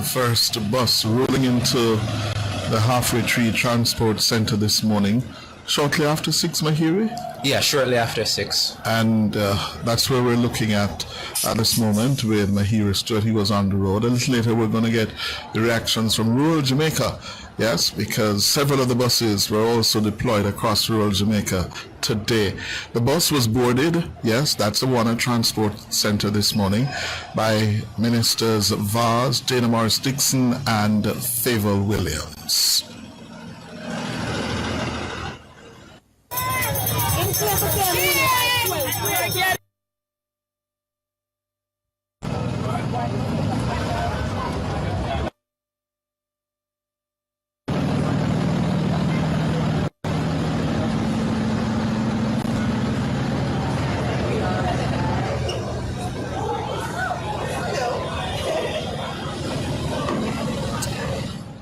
first bus rolling into the Halfway Tree Transport Center this morning, shortly after 6, Mahiri? Yeah, shortly after 6. And that's where we're looking at this moment with Mahiri Stewart. He was on the road. A little later, we're going to get the reactions from rural Jamaica. Yes, because several of the buses were also deployed across rural Jamaica today. The bus was boarded, yes, that's the one at Transport Center this morning, by Ministers Vaz, Dana Morris Dixon, and Favour Williams.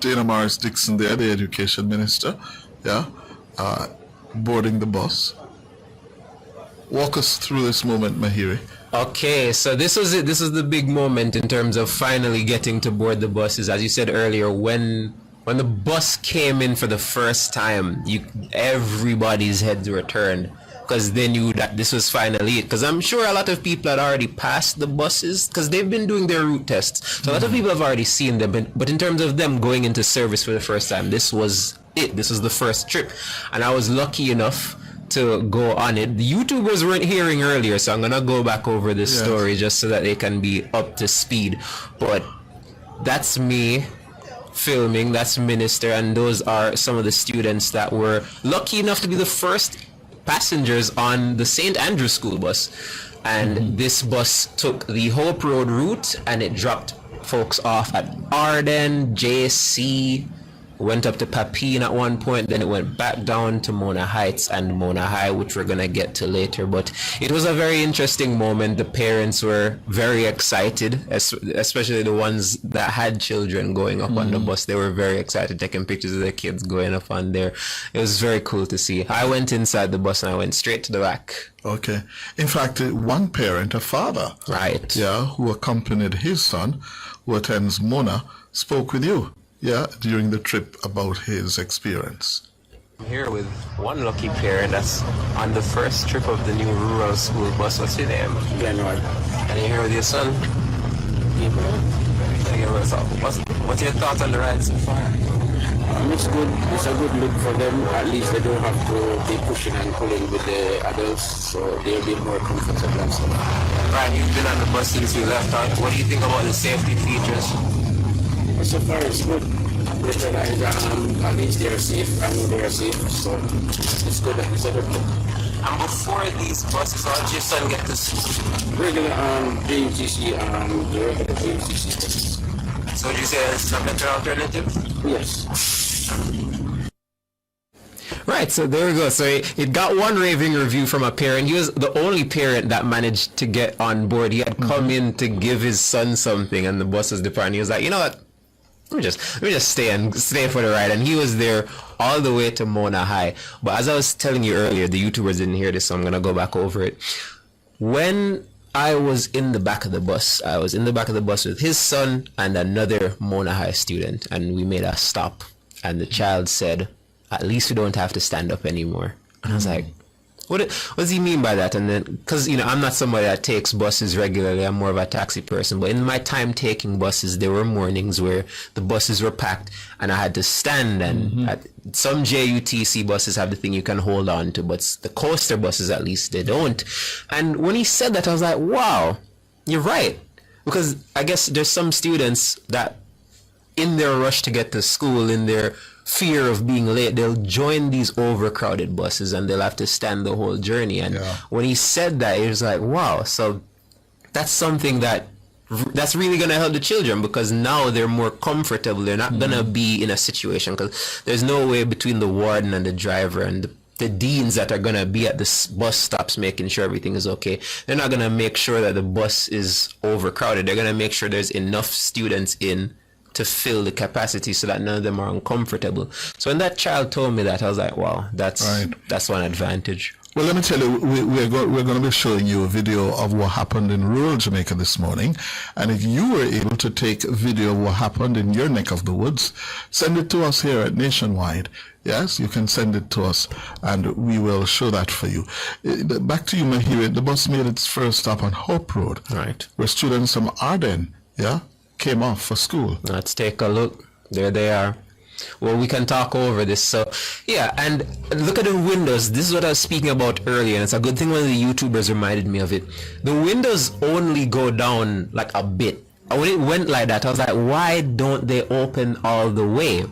Dana Morris Dixon there, the Education Minister, boarding the bus. Walk us through this moment, Mahiri. Okay, so this was it. This was the big moment in terms of finally getting to board the buses. As you said earlier, when the bus came in for the first time, everybody's heads were turned, because they knew that this was finally it. Because I'm sure a lot of people had already passed the buses, because they've been doing their route tests. So a lot of people have already seen them. But in terms of them going into service for the first time, this was it. This was the first trip. And I was lucky enough to go on it. The YouTubers weren't hearing earlier, so I'm going to go back over this story just so that they can be up to speed. But that's me filming, that's Minister, and those are some of the students that were lucky enough to be the first passengers on the St. Andrew school bus. And this bus took the Hope Road route, and it dropped folks off at Arden, JC, went up to Papine at one point, then it went back down to Mona Heights and Mona High, which we're gonna get to later. But it was a very interesting moment. The parents were very excited, especially the ones that had children going up on the bus. They were very excited, taking pictures of their kids going up on there. It was very cool to see. I went inside the bus and I went straight to the back. Okay. In fact, one parent, a father, right, who accompanied his son, who attends Mona, spoke with you, during the trip about his experience. I'm here with one lucky parent that's on the first trip of the new rural school bus. What's your name? Glenroy. And you're here with your son? What's your thoughts on the ride so far? It's good. It's a good look for them. At least they don't have to be pushing and pulling with the adults, so they'll be more comfortable and so on. Right, you've been on the bus since you left out. What do you think about the safety features? So far it's good. At least they're safe. I know they're safe, so it's good. It's a good look. And before these buses, how did your son get to school? Regular JUTC, the regular JUTC buses. So would you say it's a better alternative? Yes. Right, so there we go. So it got one raving review from a parent. He was the only parent that managed to get on board. He had come in to give his son something, and the bus was departing. He was like, you know what? Let me just stay for the ride. And he was there all the way to Mona High. But as I was telling you earlier, the YouTubers didn't hear this, so I'm gonna go back over it. When I was in the back of the bus, with his son and another Mona High student, and we made a stop. And the child said, "At least we don't have to stand up anymore." And I was like, what does he mean by that? And then, because I'm not somebody that takes buses regularly, I'm more of a taxi person, but in my time taking buses, there were mornings where the buses were packed and I had to stand, and some JUTC buses have the thing you can hold on to, but the coaster buses, at least, they don't. And when he said that, I was like, wow, you're right. Because I guess there's some students that in their rush to get to school, in their fear of being late, they'll join these overcrowded buses and they'll have to stand the whole journey. And when he said that, it was like, wow, so that's something that's really going to help the children, because now they're more comfortable. They're not going to be in a situation, because there's no way between the warden and the driver and the deans that are going to be at the bus stops making sure everything is okay. They're not going to make sure that the bus is overcrowded. They're going to make sure there's enough students in to fill the capacity so that none of them are uncomfortable. So when that child told me that, I was like, wow, that's one advantage. Well, let me tell you, we're going to be showing you a video of what happened in rural Jamaica this morning. And if you were able to take a video of what happened in your neck of the woods, send it to us here at Nationwide. Yes, you can send it to us, and we will show that for you. Back to you, Mahiri. The bus made its first stop on Hope Road, Right. where students from Arden, came off for school. Let's take a look. There they are. Well, we can talk over this. So, yeah, and look at the windows. This is what I was speaking about earlier, and it's a good thing one of the YouTubers reminded me of it. The windows only go down like a bit. And when it went like that, I was like, why don't they open all the way?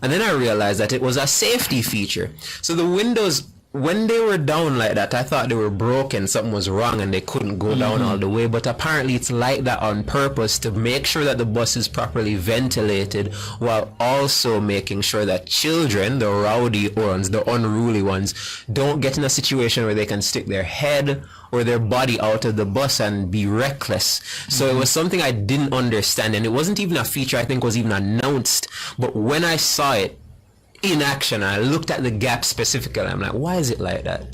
And then I realized that it was a safety feature. So the windows, when they were down like that, I thought they were broken, something was wrong and they couldn't go down all the way. But apparently it's like that on purpose to make sure that the bus is properly ventilated, while also making sure that children, the rowdy ones, the unruly ones, don't get in a situation where they can stick their head or their body out of the bus and be reckless. So it was something I didn't understand, and it wasn't even a feature I think was even announced. But when I saw it in action, I looked at the gap specifically, I'm like, why is it like that?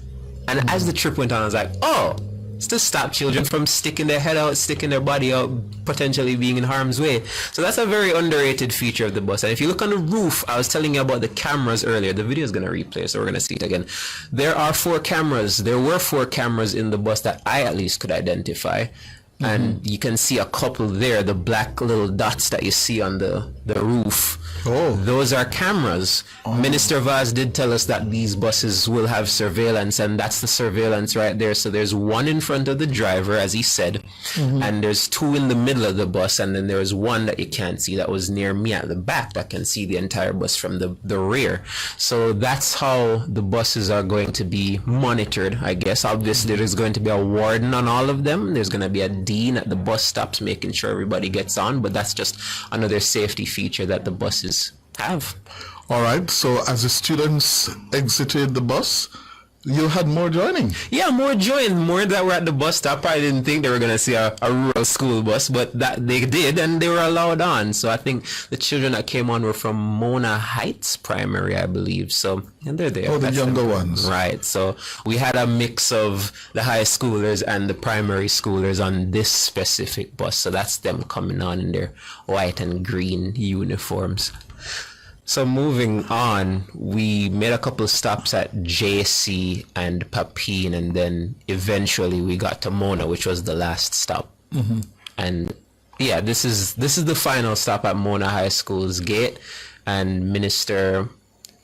And as the trip went on, I was like, oh, it's to stop children from sticking their head out, sticking their body out, potentially being in harm's way. So that's a very underrated feature of the bus. And if you look on the roof, I was telling you about the cameras earlier. The video is going to replay, so we're going to see it again. There are 4 cameras. There were 4 cameras in the bus that I at least could identify. And you can see a couple there, the black little dots that you see on the roof. Oh. Those are cameras. Minister Vaz did tell us that these buses will have surveillance, and that's the surveillance right there. So there's one in front of the driver, as he said, and there's 2 in the middle of the bus, and then there's one that you can't see that was near me at the back that can see the entire bus from the rear. So that's how the buses are going to be monitored, I guess. Obviously, there's going to be a warden on all of them. There's going to be a dean at the bus stops making sure everybody gets on, but that's just another safety feature that the buses have. All right, so as the students exited the bus, you had more joining. Yeah, more that were at the bus stop. I didn't think they were going to see a rural school bus, but that they did, and they were allowed on. So I think the children that came on were from Mona Heights Primary, I believe. So, and they're there. Oh, the That's younger them. ones. Right. So we had a mix of the high schoolers and the primary schoolers on this specific bus. So that's them coming on in their white and green uniforms. So moving on, we made a couple of stops at JC and Papine, and then eventually we got to Mona, which was the last stop. And yeah, this is the final stop at Mona High School's gate. And Minister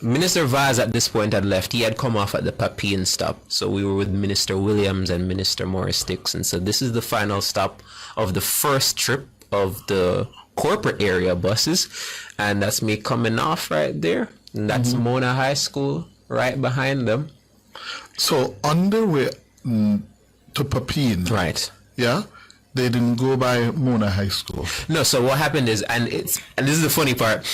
Vaz at this point had left. He had come off at the Papine stop. So we were with Minister Williams and Minister Morris Dixon. So this is the final stop of the first trip of the corporate area buses, and that's me coming off right there, and that's Mona High School right behind them. So on the way to Papine, Right. yeah, they didn't go by Mona High School. No, so what happened is, and this is the funny part,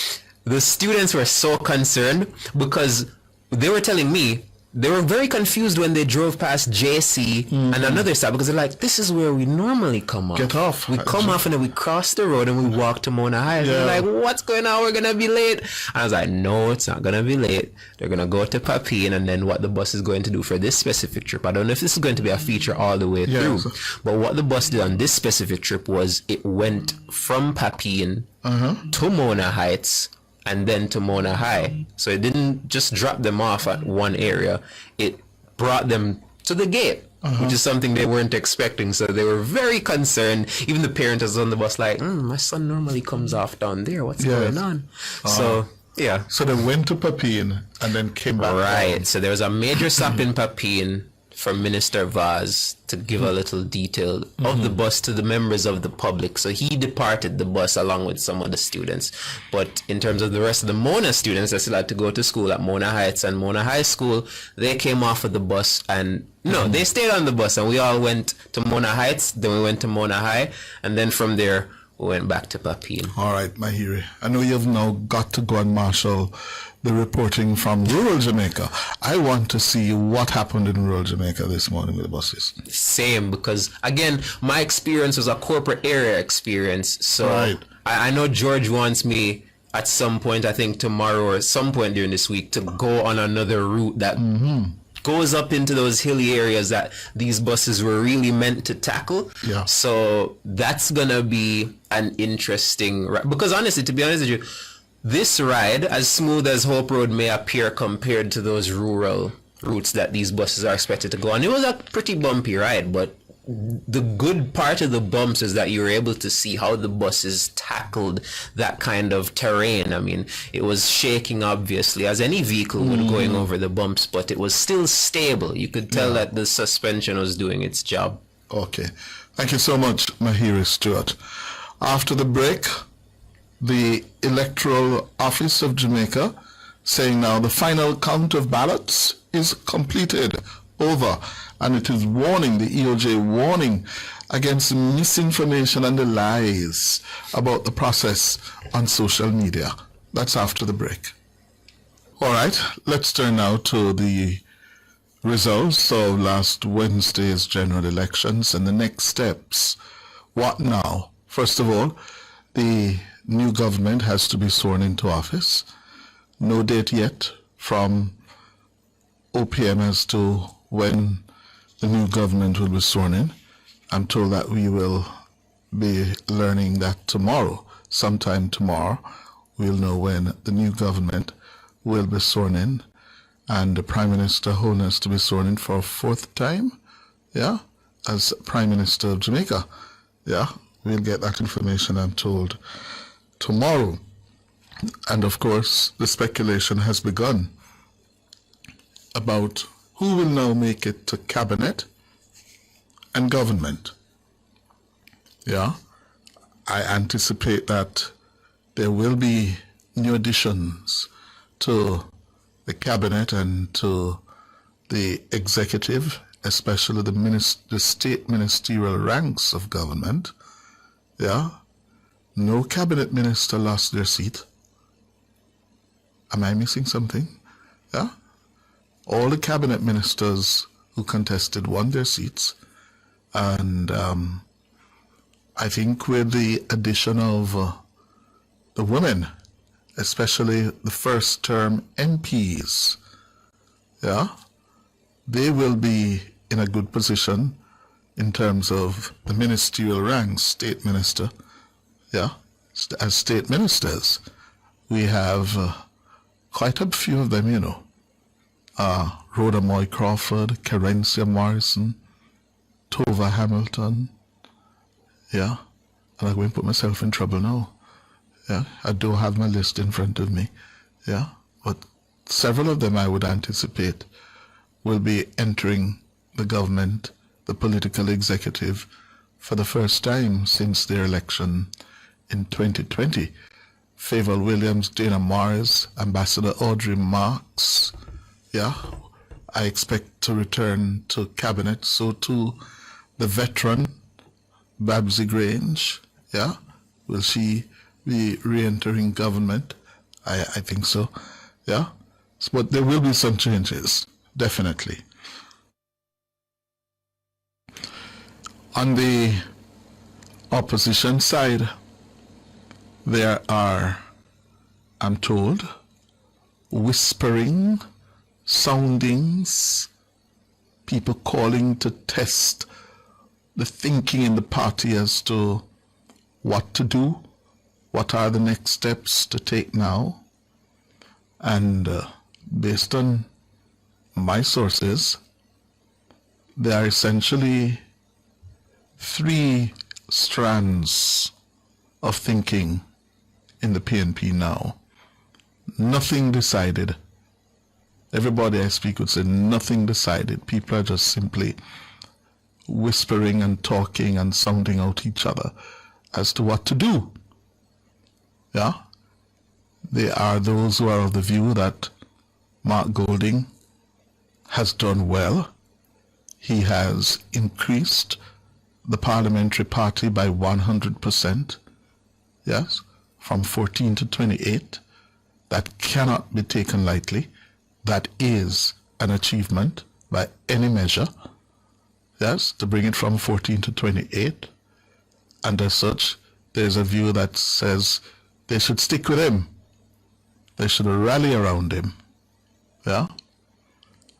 the students were so concerned because they were telling me they were very confused when they drove past JC and another stop, because they're like, this is where we normally come off. Get off. We come off and then we cross the road and we walk to Mona High. And they're like, what's going on? We're going to be late. And I was like, no, it's not going to be late. They're going to go to Papine, and then what the bus is going to do for this specific trip, I don't know if this is going to be a feature all the way through, but what the bus did on this specific trip was it went from Papine to Mona Heights and then to Mona High. So it didn't just drop them off at one area. It brought them to the gate, which is something they weren't expecting. So they were very concerned. Even the parent was on the bus like, my son normally comes off down there. What's going on? So, yeah. So they went to Papine and then came back. Right. So there was a major stop in Papine for Minister Vaz to give a little detail of the bus to the members of the public. So he departed the bus along with some of the students. But in terms of the rest of the Mona students that still had to go to school at Mona Heights and Mona High School, they came off of the bus and they stayed on the bus, and we all went to Mona Heights, then we went to Mona High, and then from there we went back to Papine. All right, Mahiri. I know you've now got to go and marshal the reporting from rural Jamaica. I want to see what happened in rural Jamaica this morning with the buses. Same, because again, my experience was a corporate area experience. So Right. I know George wants me at some point, I think tomorrow or some point during this week, to go on another route that goes up into those hilly areas that these buses were really meant to tackle. Yeah. So that's gonna be an interesting ride. Because honestly, to be honest with you, this ride, as smooth as Hope Road may appear compared to those rural routes that these buses are expected to go on, it was a pretty bumpy ride, but the good part of the bumps is that you were able to see how the buses tackled that kind of terrain. I mean, it was shaking, obviously, as any vehicle would going over the bumps, but it was still stable. You could tell that the suspension was doing its job. Okay. Thank you so much, Mahiri Stewart. After the break, the Electoral Office of Jamaica saying now the final count of ballots is completed, over, and it is warning, the EOJ warning against misinformation and the lies about the process on social media. That's after the break. All right, let's turn now to the results of last Wednesday's general elections and the next steps. What now? First of all, the new government has to be sworn into office. No date yet from OPM as to when the new government will be sworn in. I'm told that we will be learning that tomorrow, sometime tomorrow, we'll know when the new government will be sworn in, and the Prime Minister Holness to be sworn in for a fourth time, yeah, as Prime Minister of Jamaica. Yeah, we'll get that information, I'm told, tomorrow. And of course, the speculation has begun about who will now make it to cabinet and government. Yeah, I anticipate that there will be new additions to the cabinet and to the executive, especially the state ministerial ranks of government. Yeah, no cabinet minister lost their seat. Am I missing something? Yeah, all the cabinet ministers who contested won their seats, and I think with the addition of the women, especially the first term MPs, yeah, they will be in a good position in terms of the ministerial ranks, state minister, yeah, as state ministers. We have quite a few of them, you know. Rhoda Moy Crawford, Kerencia Morrison, Tova Hamilton, yeah, and I'm going to put myself in trouble now. Yeah, I do have my list in front of me, yeah, but several of them I would anticipate will be entering the government, the political executive, for the first time since their election in 2020. Favour Williams, Dana Morris, Ambassador Audrey Marks, yeah, I expect to return to cabinet. So too the veteran Babsy Grange, yeah, will she be re-entering government? I think so, yeah. But there will be some changes, definitely. On the opposition side, there are, I'm told, whispering, soundings, people calling to test the thinking in the party as to what to do, what are the next steps to take now. And based on my sources, there are essentially three strands of thinking in the PNP now. Nothing decided. Everybody I speak would say nothing decided. People are just simply whispering and talking and sounding out each other as to what to do. Yeah? There are those who are of the view that Mark Golding has done well. He has increased the parliamentary party by 100%. Yes? From 14 to 28. That cannot be taken lightly. That is an achievement by any measure. Yes, to bring it from 14 to 28. And as such, there's a view that says they should stick with him. They should rally around him. Yeah?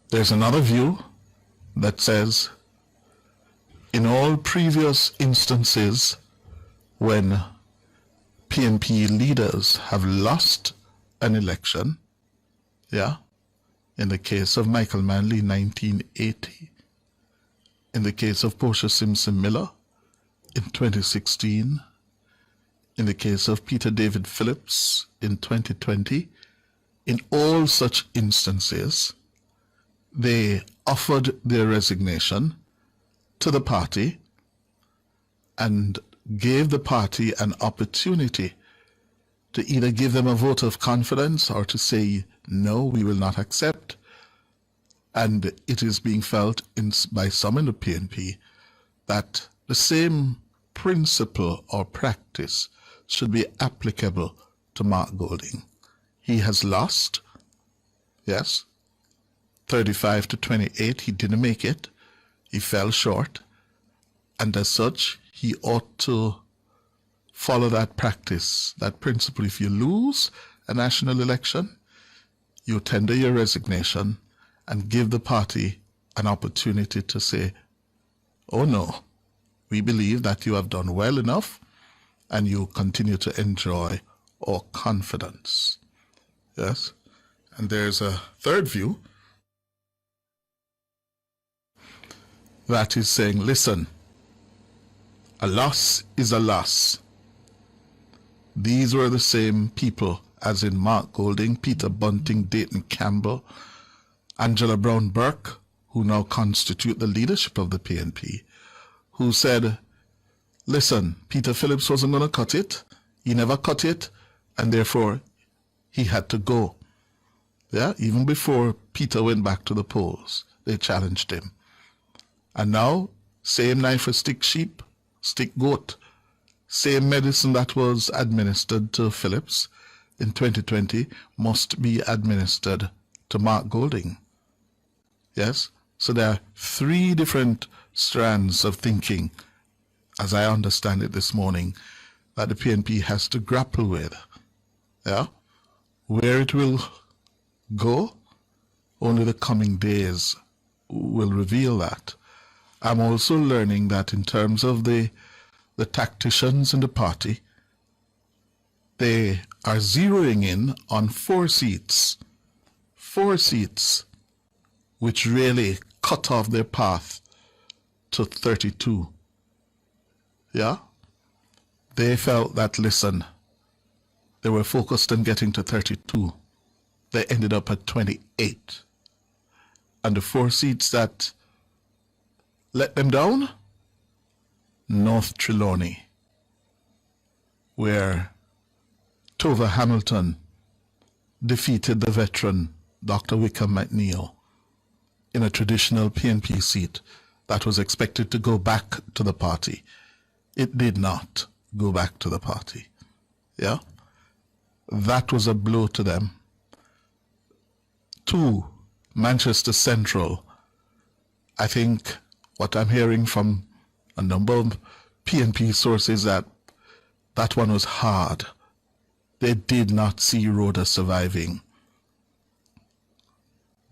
There's another view that says in all previous instances when PNP leaders have lost an election, in the case of Michael Manley, 1980, in the case of Portia Simpson Miller in 2016, in the case of Peter David Phillips in 2020, in all such instances, they offered their resignation to the party and gave the party an opportunity to either give them a vote of confidence or to say, no, we will not accept. And it is being felt by some in the PNP that the same principle or practice should be applicable to Mark Golding. He has lost, yes, 35 to 28. He didn't make it. He fell short. And as such, he ought to follow that practice, that principle. If you lose a national election, you tender your resignation and give the party an opportunity to say, oh no, we believe that you have done well enough and you continue to enjoy our confidence. Yes? And there's a third view that is saying, listen, a loss is a loss. These were the same people as in Mark Golding, Peter Bunting, Dayton Campbell, Angela Brown Burke, who now constitute the leadership of the PNP, who said, listen, Peter Phillips wasn't going to cut it. He never cut it, and therefore he had to go. Yeah, even before Peter went back to the polls, they challenged him. And now, same knife for stick sheep, stick goat. Same medicine that was administered to Phillips in 2020 must be administered to Mark Golding. Yes? So there are three different strands of thinking, as I understand it this morning, that the PNP has to grapple with. Yeah? Where it will go, only the coming days will reveal that. I'm also learning that in terms of the tacticians in the party, they are zeroing in on 4 seats, which really cut off their path to 32. Yeah? They felt that, listen, they were focused on getting to 32. They ended up at 28. And the 4 seats that let them down, North Trelawney, where Tova Hamilton defeated the veteran Dr. Wickham McNeil in a traditional PNP seat that was expected to go back to the party. It did not go back to the party. Yeah? That was a blow to them. 2, Manchester Central. I think what I'm hearing from a number of PNP sources that one was hard. They did not see Rhoda surviving.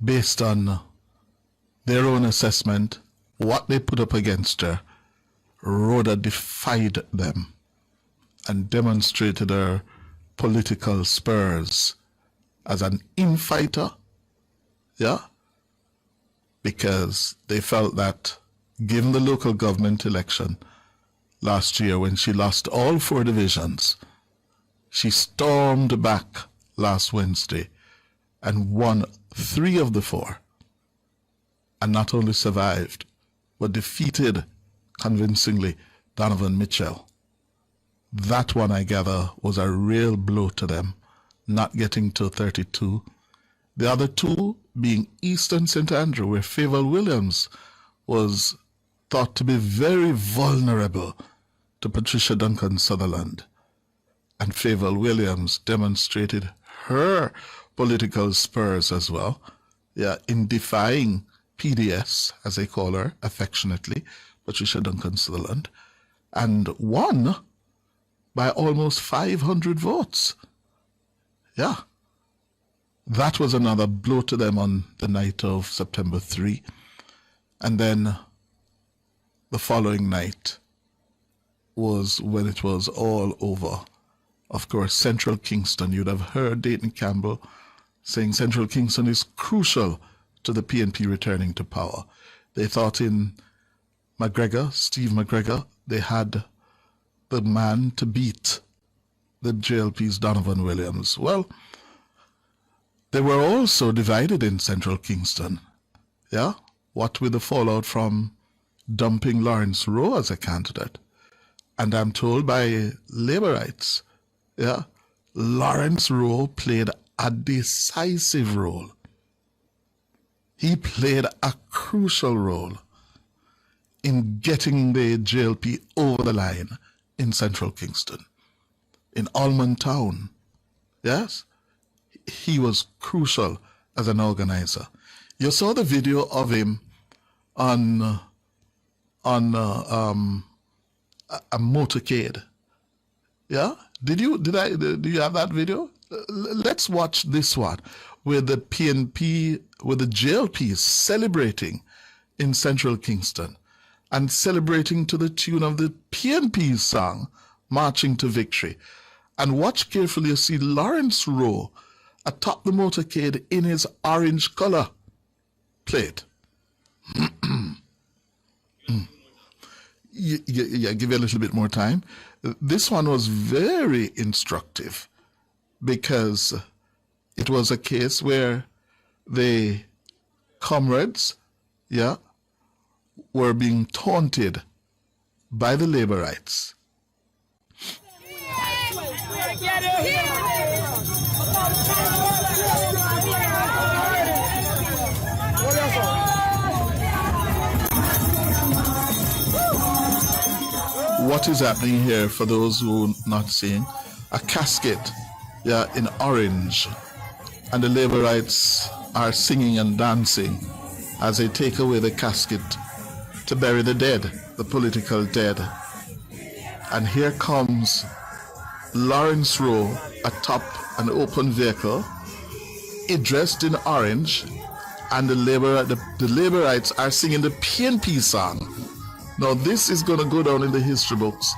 Based on their own assessment, what they put up against her, Rhoda defied them and demonstrated her political spurs as an infighter, yeah? Because they felt that given the local government election last year when she lost all 4 divisions, she stormed back last Wednesday and won 3 of the 4, and not only survived, but defeated convincingly Donovan Mitchell. That one, I gather, was a real blow to them, not getting to 32. The other 2 being East and St. Andrew, where Favour Williams was thought to be very vulnerable to Patricia Duncan Sutherland. And Favour Williams demonstrated her political spurs as well, yeah, in defying PDS, as they call her affectionately, Patricia Duncan Sutherland, and won by almost 500 votes. Yeah. That was another blow to them on the night of September 3. And then the following night was when it was all over. Of course, Central Kingston, you'd have heard Dayton Campbell saying Central Kingston is crucial to the PNP returning to power. They thought in McGregor, Steve McGregor, they had the man to beat the JLP's Donovan Williams. Well, they were also divided in Central Kingston. Yeah? What with the fallout from dumping Lawrence Rowe as a candidate. And I'm told by Labourites, yeah, Lawrence Rowe played a decisive role. He played a crucial role in getting the JLP over the line in Central Kingston, in Almond Town. Yes, he was crucial as an organizer. You saw the video of him on a motorcade. Yeah, do you have that video? Let's watch this one with the PNP, with the JLP celebrating in Central Kingston and celebrating to the tune of the PNP song, Marching to Victory. And watch carefully, you see Lawrence Rowe atop the motorcade in his orange color plate. Yeah, give you a little bit more time. This one was very instructive because it was a case where the comrades, yeah, were being taunted by the Labourites. What is happening here, for those who are not seeing, a casket, yeah, in orange, and the Labourites are singing and dancing as they take away the casket to bury the dead, the political dead. And here comes Lawrence Rowe atop an open vehicle, dressed in orange, and the Labourites are singing the PNP song. Now this is going to go down in the history books.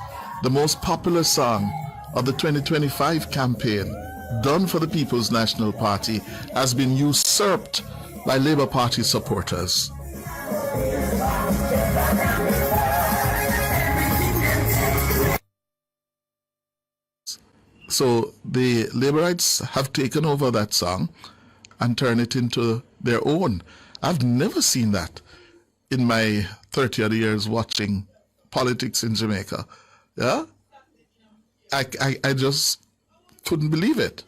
The most popular song of the 2025 campaign done for the People's National Party has been usurped by Labour Party supporters. So the Labourites have taken over that song and turned it into their own. I've never seen that in my 30 odd years watching politics in Jamaica. Yeah? I just couldn't believe it.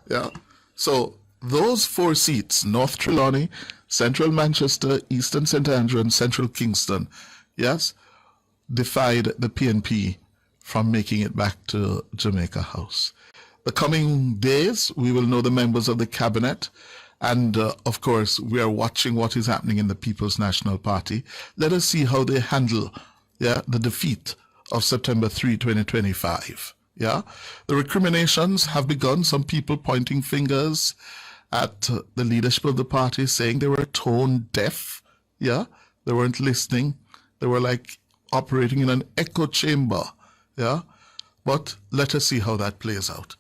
Yeah? So those 4 seats, North Trelawney, Central Manchester, Eastern St. Andrew, and Central Kingston, yes, defied the PNP from making it back to Jamaica House. The coming days, we will know the members of the cabinet. And, of course, we are watching what is happening in the People's National Party. Let us see how they handle, yeah, the defeat of September 3, 2025. Yeah? The recriminations have begun. Some people pointing fingers at the leadership of the party, saying they were tone deaf. Yeah? They weren't listening. They were like operating in an echo chamber. Yeah? But let us see how that plays out.